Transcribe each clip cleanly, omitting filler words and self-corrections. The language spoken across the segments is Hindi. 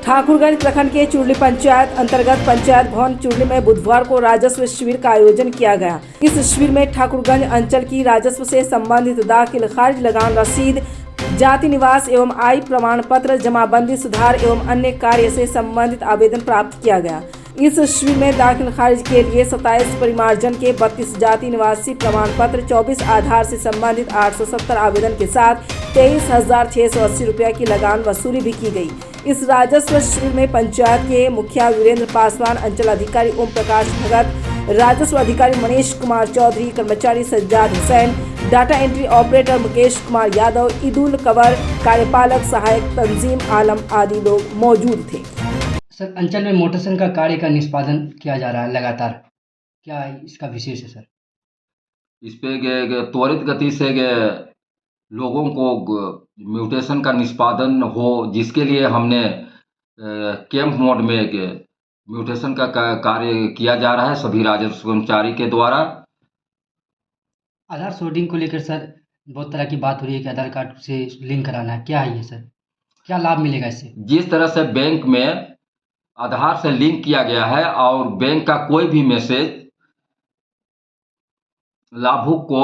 ठाकुरगंज प्रखंड के चुरली पंचायत अंतर्गत पंचायत भवन चुरली में बुधवार को राजस्व शिविर का आयोजन किया गया। इस शिविर में ठाकुरगंज अंचल की राजस्व से संबंधित दाखिल खारिज लगान रसीद, जाति निवास एवं आय प्रमाण पत्र, जमाबंदी सुधार एवं अन्य कार्य से संबंधित आवेदन प्राप्त किया गया। इस शिविर में दाखिल खारिज के लिए 27 परिमार्जन के 32 जाति निवासी प्रमाण पत्र, 24 आधार से संबंधित 870 आवेदन के साथ 23,680 रुपया की लगान वसूली भी की गई। इस राजस्व शिविर में पंचायत के मुखिया वीरेंद्र पासवान, अंचल अधिकारी ओम प्रकाश भगत, राजस्व अधिकारी मनीष कुमार चौधरी, कर्मचारी Sajjad Hussain, data entry operator Mukesh Kumar Yadav, ईदुल कवर, कार्यपालक सहायक तंजीम आलम आदि लोग मौजूद थे। सर, अंचल में मोटेशन का कार्य का निष्पादन किया जा रहा है लगातार, क्या इसका विशेष है सर? इस पे त्वरित गति से लोगों को म्यूटेशन का निष्पादन हो, जिसके लिए हमने कैंप मोड में म्यूटेशन का कार्य किया जा रहा है सभी राजस्व कर्मचारी के द्वारा। आधार सोर्टिंग को लेकर सर बहुत तरह की बात हो रही है कि आधार कार्ड से लिंक कराना है, क्या है ये सर, क्या लाभ मिलेगा इससे? जिस तरह से बैंक में आधार से लिंक किया गया है और बैंक का कोई भी मैसेज लाभुक को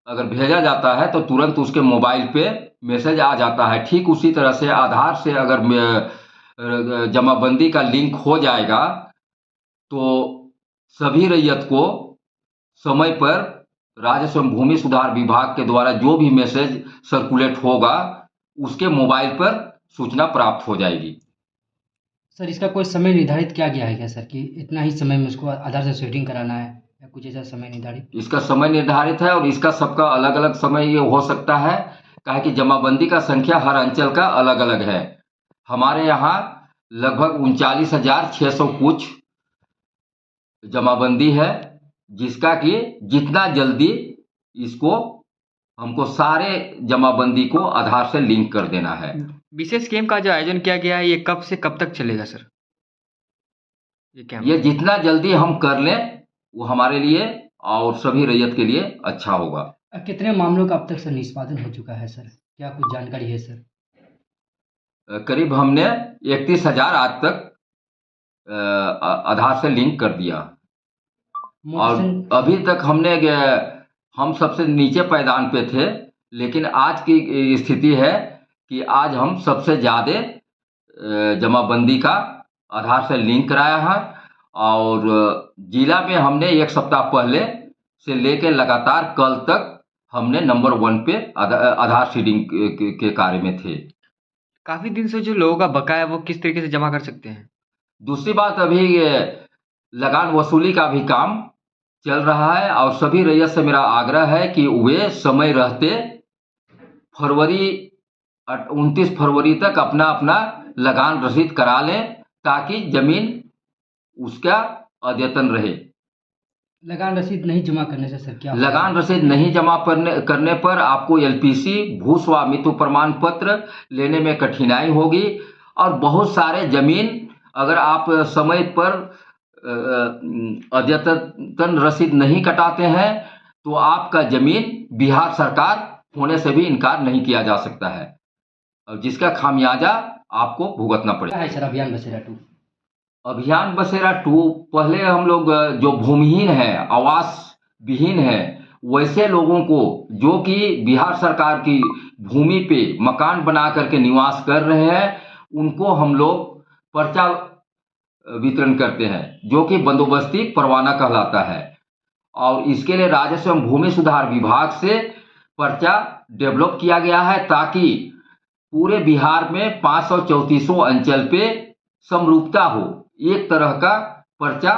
अगर भेजा जाता है तो तुरंत उसके मोबाइल पे मैसेज आ जाता है। ठीक उसी तरह से आधार से अगर जमाबंदी का लिंक हो जाएगा तो सभी रैयत को समय पर राजस्व एवं भूमि सुधार विभाग के द्वारा जो भी मैसेज सर्कुलेट होगा उसके मोबाइल पर सूचना प्राप्त हो जाएगी। सर, इसका कोई समय निर्धारित किया गया है क्या सर, कि इतना ही समय में उसको आधार से सेटिंग कराना है या कुछ ऐसा समय निर्धारित? इसका समय निर्धारित है और इसका सबका अलग अलग समय ये हो सकता है, काहे कि जमाबंदी का संख्या हर अंचल का अलग अलग है। हमारे यहाँ लगभग 39,600 कुछ जमाबंदी है, जिसका कि जितना जल्दी इसको हमको सारे जमाबंदी को आधार से लिंक कर देना है। विशेष कैंप का जो आयोजन किया गया है ये कब से कब तक चलेगा सर? ये जितना जल्दी हम कर लें वो हमारे लिए और सभी रैयत के लिए अच्छा होगा। कितने मामलों का अब तक सर निष्पादन हो चुका है सर, क्या कुछ जानकारी है सर? करीब हमने 31,000 आज तक आधार से लिंक कर दिया और अभी तक हम सबसे नीचे पायदान पे थे, लेकिन आज की स्थिति है कि आज हम सबसे ज़्यादा जमाबंदी का आधार से लिंक कराया है और जिला में हमने एक सप्ताह पहले से लेकर लगातार कल तक हमने नंबर 1 पे आधार सीडिंग के कार्य में थे। काफी दिन से जो लोगों का बकाया वो किस तरीके से जमा कर सकते हैं? दूसरी बात, अभी लगान वसूली का भी काम चल रहा है और सभी रैयत से मेरा आग्रह है कि वे समय रहते 29 फरवरी तक अपना अपना लगान रसीद करा लें ताकि जमीन उसका अद्यतन रहे। लगान रसीद नहीं जमा करने से सर क्या? लगान रसीद नहीं जमा करने पर आपको एलपीसी भू स्वामित्व प्रमाण पत्र लेने में कठिनाई होगी और बहुत सारे जमीन अगर आप समय पर अद्यतन रसीद नहीं कटाते हैं तो आपका जमीन बिहार सरकार होने से भी इनकार नहीं किया जा सकता है और जिसका खामियाजा आपको भुगतना पड़ेगा। है सर अभियान बसेरा 2? अभियान बसेरा 2 पहले हम लोग जो भूमिहीन है, आवास विहीन है, वैसे लोगों को जो कि बिहार सरकार की भूमि पे मकान बना करके निवास कर रहे हैं उनको हम लोग पर्चा वितरण करते हैं जो कि बंदोबस्ती परवाना कहलाता है और इसके लिए राजस्व एवं भूमि सुधार विभाग से पर्चा डेवलप किया गया है ताकि पूरे बिहार में 534 अंचल पे समरूपता हो, एक तरह का पर्चा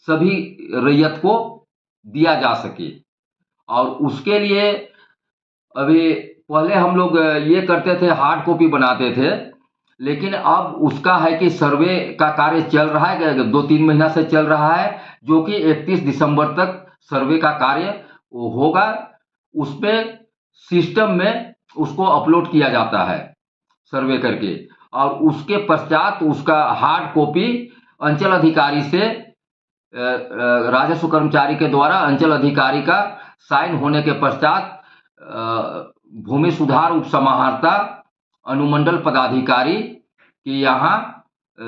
सभी रैयत को दिया जा सके। और उसके लिए अभी पहले हम लोग ये करते थे, हार्ड कॉपी बनाते थे, लेकिन अब उसका है कि सर्वे का कार्य चल रहा है, 2-3 महीना से चल रहा है, जो कि 31 दिसंबर तक सर्वे का कार्य होगा। उसमें सिस्टम में उसको अपलोड किया जाता है सर्वे करके और उसके पश्चात उसका हार्ड कॉपी अंचल अधिकारी से राजस्व कर्मचारी के द्वारा अंचल अधिकारी का साइन होने के पश्चात भूमि सुधार उप समाहर्ता अनुमंडल पदाधिकारी कि यहाँ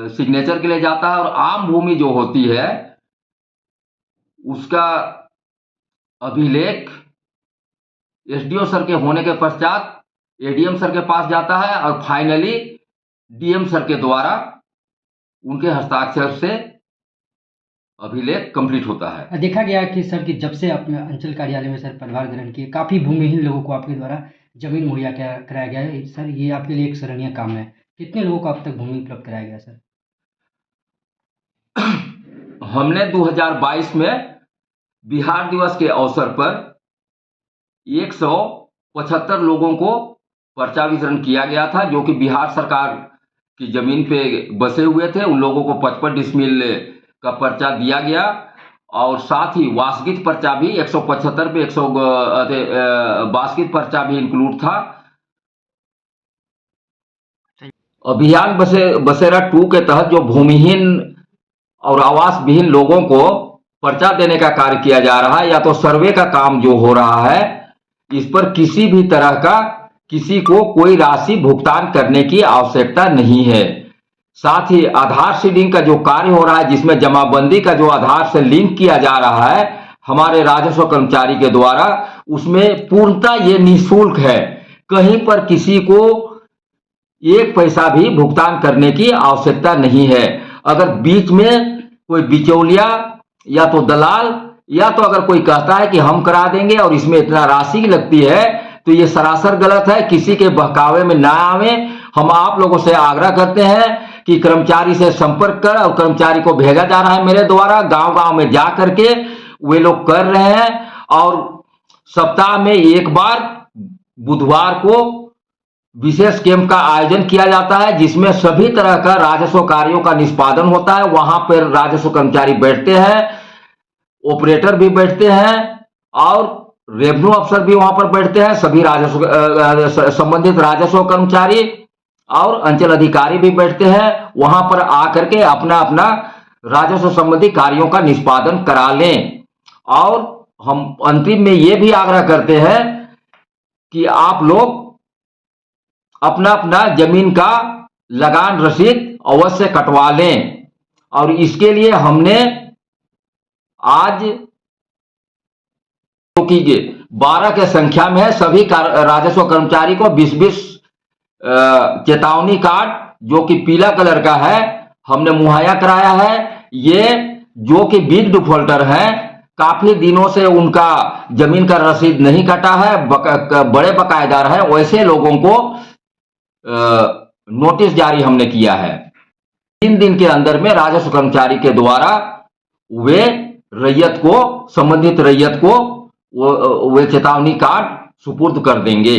सिग्नेचर के लिए जाता है और आम भूमि जो होती है उसका अभिलेख एसडीओ सर के होने के पश्चात एडीएम सर के पास जाता है और फाइनली डीएम सर के द्वारा उनके हस्ताक्षर से अभिलेख कंप्लीट होता है। देखा गया कि सर कि जब से अपने अंचल कार्यालय में सर पदभार ग्रहण किए काफ़ी भूमिहीन लोगों को आपके द्वारा जमीन मुहैया कराया गया है सर, ये आपके लिए एक सराहनीय काम है। कितने लोगों को अब तक भूमि उपलब्ध कराया गया सर? हमने 2022 में बिहार दिवस के अवसर पर 175 लोगों को पर्चा वितरण किया गया था, जो कि बिहार सरकार की जमीन पे बसे हुए थे। उन लोगों को 55 डिसमिल का पर्चा दिया गया और साथ ही वासगीत पर्चा भी 175 पे 100 वासगीत पर्चा भी इंक्लूड था। अभियान बसेरा 2 के तहत जो भूमिहीन और आवास विहीन लोगों को पर्चा देने का कार्य किया जा रहा है, या तो सर्वे का काम जो हो रहा है, इस पर किसी भी तरह का किसी को कोई राशि भुगतान करने की आवश्यकता नहीं है। साथ ही आधार सीडिंग का जो कार्य हो रहा है, जिसमें जमाबंदी का जो आधार से लिंक किया जा रहा है हमारे राजस्व कर्मचारी के द्वारा, उसमें पूर्णतः ये निःशुल्क है। कहीं पर किसी को एक पैसा भी भुगतान करने की आवश्यकता नहीं है। अगर बीच में कोई बिचौलिया या तो दलाल या तो अगर कोई कहता है कि हम करा देंगे और इसमें इतना राशि लगती है, तो ये सरासर गलत है। किसी के बहकावे में ना आवे। हम आप लोगों से आग्रह करते हैं कि कर्मचारी से संपर्क कर, और कर्मचारी को भेजा जा रहा है मेरे द्वारा, गांव गांव में जा करके वे लोग कर रहे हैं। और सप्ताह में एक बार बुधवार को विशेष कैंप का आयोजन किया जाता है, जिसमें सभी तरह का राजस्व कार्यों का निष्पादन होता है। वहां पर राजस्व कर्मचारी बैठते हैं, ऑपरेटर भी बैठते हैं और रेवेन्यू अफसर भी वहां पर बैठते हैं। सभी राजस्व संबंधित राजस्व कर्मचारी और अंचल अधिकारी भी बैठते हैं। वहां पर आकर के अपना अपना राजस्व संबंधी कार्यों का निष्पादन करा लें। और हम अंतिम में ये भी आग्रह करते हैं कि आप लोग अपना अपना जमीन का लगान रसीद अवश्य कटवा लें। और इसके लिए हमने आज कि 12 के संख्या में है, सभी राजस्व कर्मचारी को 20-20 चेतावनी कार्ड जो कि पीला कलर का है हमने मुहैया कराया है। ये जो कि बिग डिफॉल्टर हैं, काफी दिनों से उनका जमीन का रसीद नहीं कटा है, बड़े बकायेदार हैं, वैसे लोगों को नोटिस जारी हमने किया है। 3 दिन के अंदर में राजस्व कर्मचारी के द्वारा वे रैयत को, संबंधित रैयत को वे चेतावनी कार्ड सुपुर्द कर देंगे।